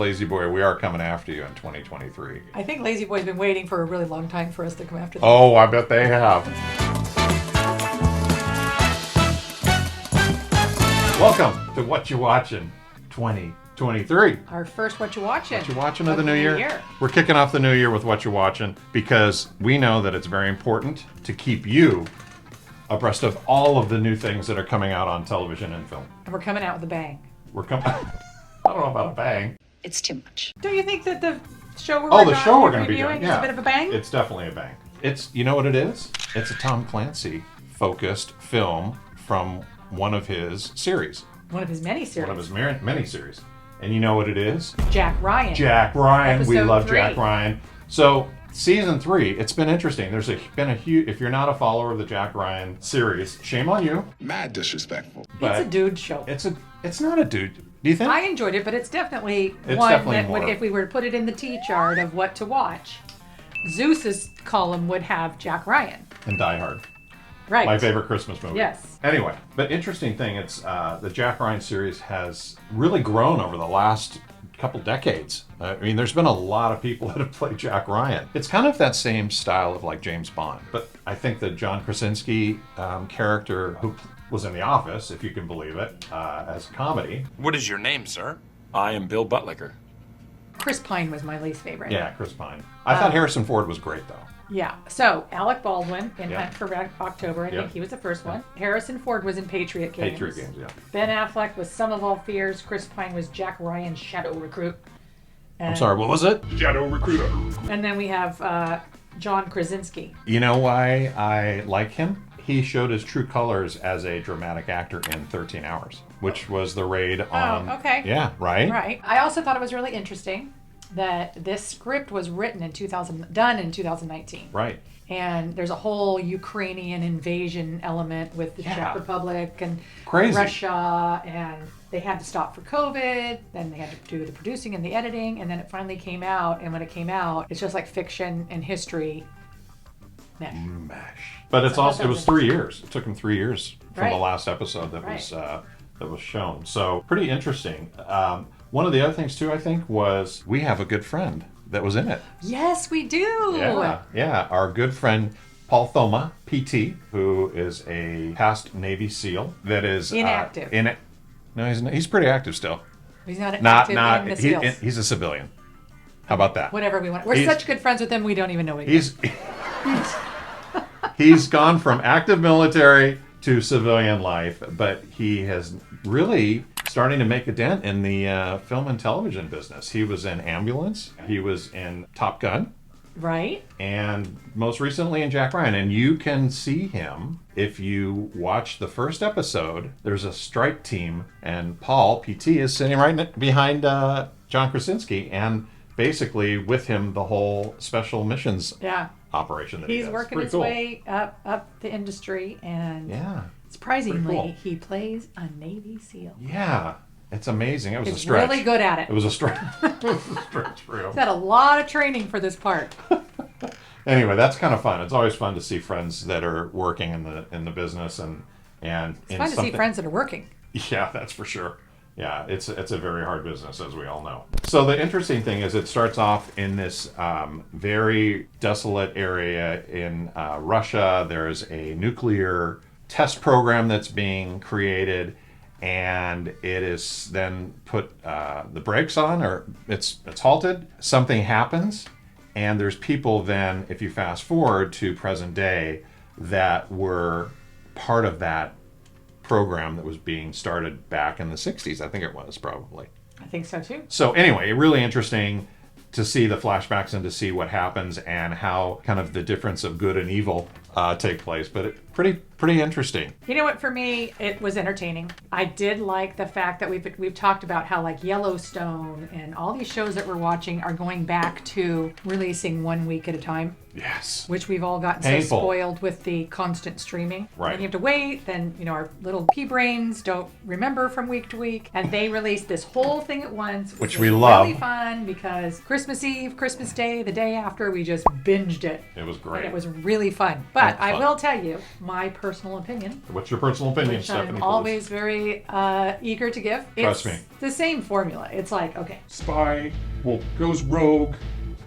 Lazy Boy, we are coming after you in 2023. I think Lazy Boy's been waiting for a really long time for us to come after them. Oh, I bet they have. Welcome to What You Watchin' 2023. Our first What You Watchin'. What You Watchin' of the new year. We're kicking off the new year with What You Watchin' because we know that it's very important to keep you abreast of all of the new things that are coming out on television and film. And we're coming out with a bang. We're coming. I don't know about a bang. It's too much. Don't you think that the show we're the show we're going to be doing, is a bit of a bang? It's definitely a bang. It's, you know what it is? It's a Tom Clancy focused film from one of his series. One of his many series. One of his many series. And you know what it is? Jack Ryan. Jack Ryan. We love 3. Jack Ryan. So season 3, it's been interesting. There's been a huge. If you're not a follower of the Jack Ryan series, shame on you. Mad disrespectful. But it's a dude show. It's not a dude. Do you think? I enjoyed it, but it's definitely if we were to put it in the T chart of what to watch, Zeus's column would have Jack Ryan. And Die Hard. Right. My favorite Christmas movie. Yes. Anyway, but interesting thing, it's the Jack Ryan series has really grown over the last couple decades. I mean, there's been a lot of people that have played Jack Ryan. It's kind of that same style of like James Bond, but I think the John Krasinski character who was in The Office, if you can believe it, as a comedy. What is your name, sir? I am Bill Buttlicker. Chris Pine was my least favorite. Yeah, Chris Pine. I thought Harrison Ford was great though. Yeah. So Alec Baldwin in Hunt for October. I think he was the first one. Harrison Ford was in Patriot Games. Patriot Games, yeah. Ben Affleck was Sum of All Fears. Chris Pine was Jack Ryan's Shadow Recruit. I'm sorry, what was it? Shadow Recruiter. And then we have John Krasinski. You know why I like him? He showed his true colors as a dramatic actor in 13 Hours, which was the raid on... Oh, okay. Yeah, right? Right. I also thought it was really interesting that this script was written done in 2019. Right. And there's a whole Ukrainian invasion element with the Czech Republic and Crazy. Russia, and they had to stop for COVID, then they had to do the producing and the editing, and then it finally came out, and when it came out, it's just like fiction and history mesh. But it was 3 years. It took him 3 years from the Right. last episode that was shown. So pretty interesting. One of the other things too, I think, was we have a good friend that was in it. Yes, we do. Yeah. Our good friend Paul Thoma, PT, who is a past Navy SEAL that is Inactive. No, he's pretty active still. He's not active in the SEALs. He's a civilian. How about that? Whatever we want. We're such good friends with him, we don't even know what he is. He's gone from active military to civilian life, but he has really starting to make a dent in the film and television business. He was in Ambulance. He was in Top Gun. Right. And most recently in Jack Ryan. And you can see him if you watch the first episode. There's a strike team, and Paul, PT, is sitting right behind John Krasinski, and basically with him the whole special missions operation that he's does. working his way up the industry, and surprisingly, he plays a Navy SEAL. Yeah, it's amazing. It was He's a stretch. really good at it. It was a stretch. It was a stretch for him. He's had a lot of training for this part. Anyway, that's kind of fun. It's always fun to see friends that are working in the business and it's fun to see friends that are working. Yeah, that's for sure. Yeah, it's a very hard business, as we all know. So the interesting thing is it starts off in this very desolate area in Russia. There's a nuclear test program that's being created, and it is then put the brakes on, or it's halted. Something happens, and there's people then, if you fast forward to present day, that were part of that program that was being started back in the 60s. I think it was probably. I think so too. So anyway, really interesting to see the flashbacks and to see what happens and how kind of the difference of good and evil take place. But pretty interesting. You know what? For me, it was entertaining. I did like the fact that we've talked about how like Yellowstone and all these shows that we're watching are going back to releasing 1 week at a time. Yes. Which we've all gotten Painful. so spoiled with the constant streaming. Right. And you have to wait. Then, our little pea brains don't remember from week to week. And they released this whole thing at once. Which was we love. Really fun because Christmas Eve, Christmas Day, the day after, we just binged it. It was great. And it was really fun. But I will tell you, my personal opinion, What's your personal opinion, which Stephanie? I'm please? always very eager to give. Trust It's me. the same formula. It's like, okay, Spy goes rogue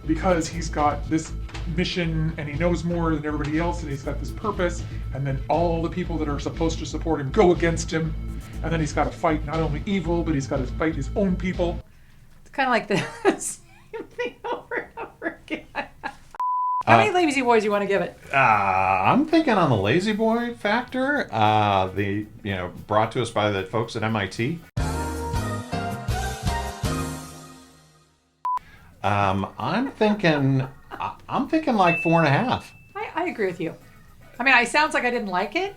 because he's got this mission and he knows more than everybody else and he's got this purpose, and then all the people that are supposed to support him go against him, and then he's got to fight not only evil, but he's got to fight his own people. it's kind of like the same thing over and over again. How many lazy boys you want to give it? I'm thinking on the lazy boy factor. Brought to us by the folks at MIT. I'm thinking like 4.5. I agree with you. I mean, it sounds like I didn't like it,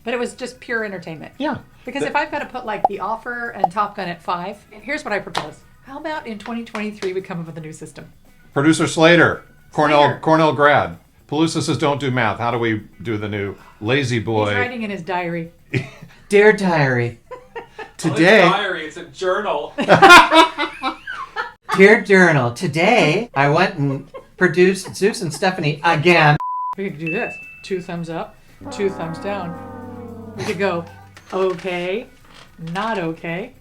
but it was just pure entertainment. Yeah. Because if I've got to put like The Offer and Top Gun at 5, here's what I propose. How about in 2023 we come up with a new system? Producer Slater, Slater. Cornell grad. Pelusa says don't do math. How do we do the new lazy boy? He's writing in his diary. Dear Diary, Today. today, Diary, it's a journal. dear Journal, today I went and produced Zeus and Stephanie again. We could do this. 2 thumbs up, 2 thumbs down. We could go, okay, not okay.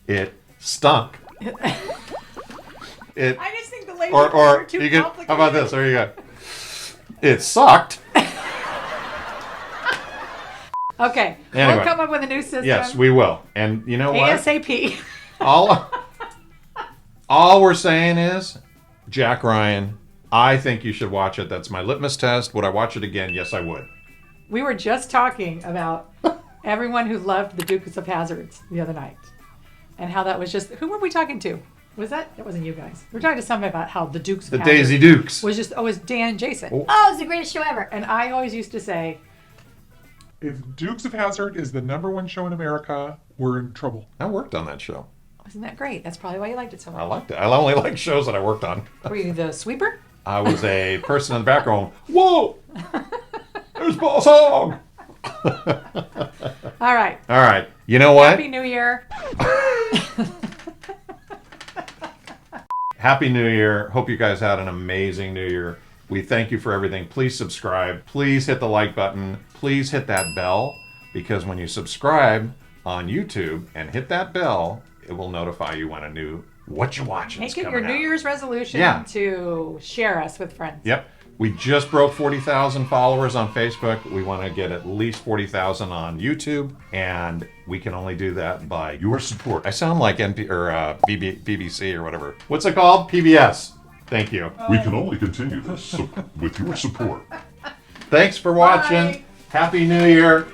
It stunk. It I just think the lazy or boys are too you could. complicated. How about this? There you go. It sucked. Okay, Anyway. we'll come up with a new system. Yes, we will. And you know what? ASAP. All we're saying is, Jack Ryan, I think you should watch it. That's my litmus test. Would I watch it again? Yes, I would. We were just talking about everyone who loved the Dukes of Hazzards the other night, and how that was just. Who were we talking to? Was that? It wasn't you guys. We were talking to somebody about how the Dukes of The Hazzard Daisy Dukes. was just. Oh, it was Dan and Jason. Oh. Oh, it's the greatest show ever. And I always used to say, If Dukes of Hazzard is the #1 show in America, we're in trouble. I worked on that show. "Isn't that great? That's probably why you liked it so I much." liked it. I only like shows that I worked on. Were you the sweeper? I was a person in the background. Whoa! There's Boss Hog! All right. All right. You know what? Happy New Year. Happy New Year. Hope you guys had an amazing New Year. We thank you for everything. Please subscribe. Please hit the like button. Please hit that bell, because when you subscribe on YouTube and hit that bell, it will notify you when a new Watcha Watchin Make is it coming your New out. Year's resolution Yeah. to share us with friends. Yep. We just broke 40,000 followers on Facebook. We want to get at least 40,000 on YouTube, and we can only do that by your support. I sound like BBC or whatever. What's it called? PBS. Thank you. We can only continue this with your support. Thanks for watching. Bye. Happy New Year.